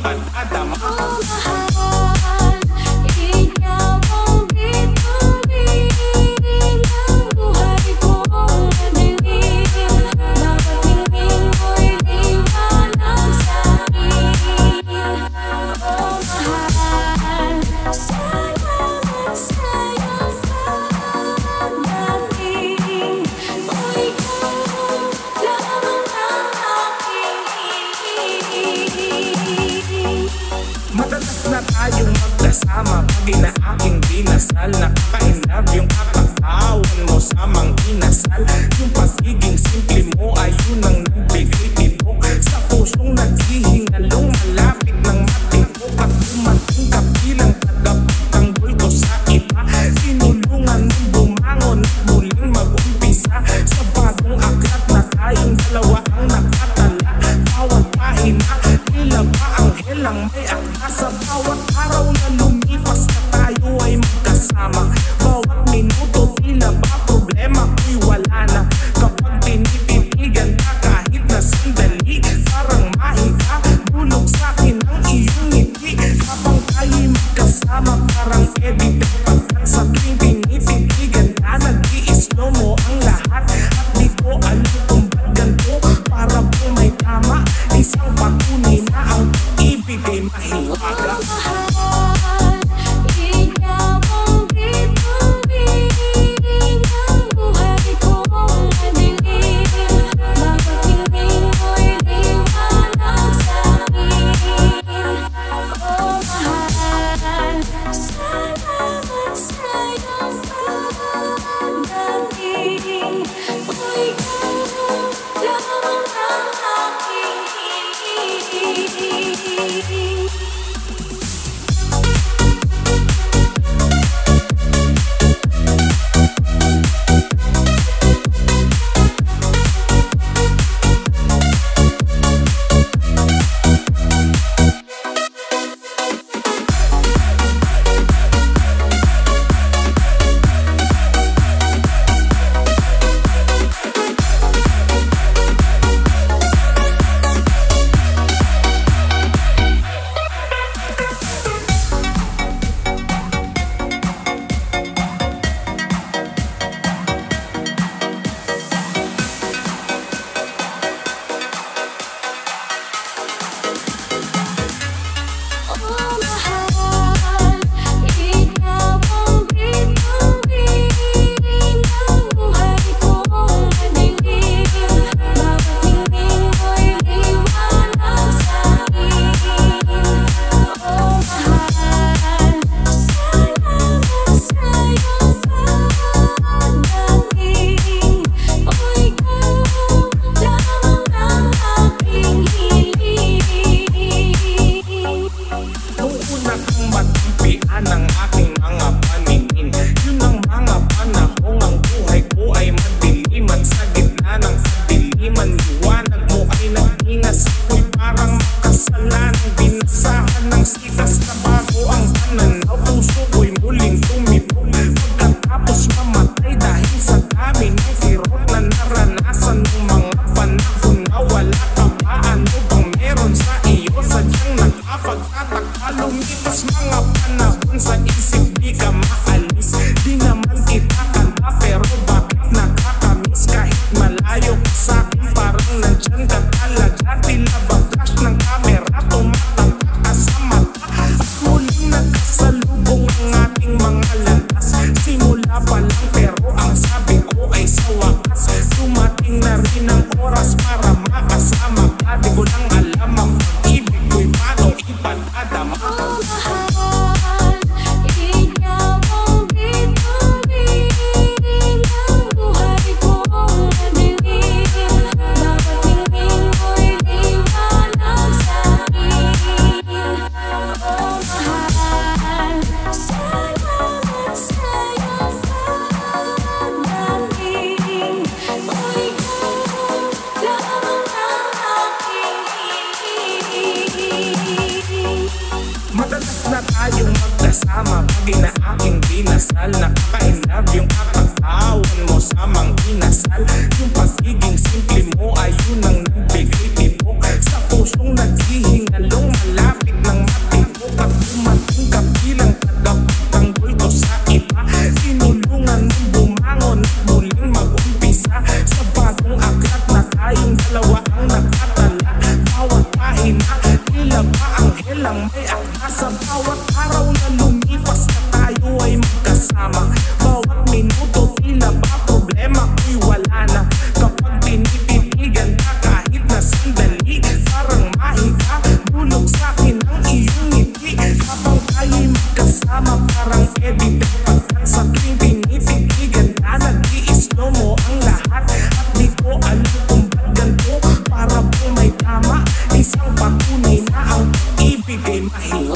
ipadadama. Madalas na tayong magkasama pag inaaking dinasal. Nakaka-inlove yung kakatawan mo sa mang inasal. Yung pagiging simple mo ay yun ang nagbigay tibok sa pusong naghihingalong malapit ng matibok. At dumating ka bilang tagapagtanggol ko sa iba. Sinulungan mong bumangon at muling mag-umpisa sa bagong aklat na tayong dalawa ang nakatala. Bawat pahina, tila ba anghel ang may akla. Sa bawat araw na lumipas na tayo ay magkasama. Bawat minuto tila ba problema ko'y wala na. Kapag tinititigan ka kahit na sandali, parang mahiga, bulog sa'kin ang iyong ngiti. Habang tayo'y magkasama parang edited pagkat sa tuwing tinititigan ka, nag-i-slow mo ang lahat. At di ko alam kung ba't ganito, para bang may tama. Isang pagkunin na ang ibig ay mahiwaga. kasama pag inaaking dinasal. Nakaka-inlove yung kakatawan mo sa mang inasal. Yung pagiging simple mo ay yun ang nagbigay tibok sa pusong naghihingalong malapit lang may aga sa bawat araw na lumipas na tayo ay magkasama. Bawat minuto tila ba problema ko'y wala na. Kapag tinititigan ka kahit na sandali, parang mahiga, bulog sa'kin ang iyong ngiti. Habang tayo'y magkasama parang evident pagkat sa tuwing tinititigan ka, nag-i-slow mo ang lahat. At di ko alam kung ba't ganito, para bang may tama, isang patunay na ang ibig ay mahiwa.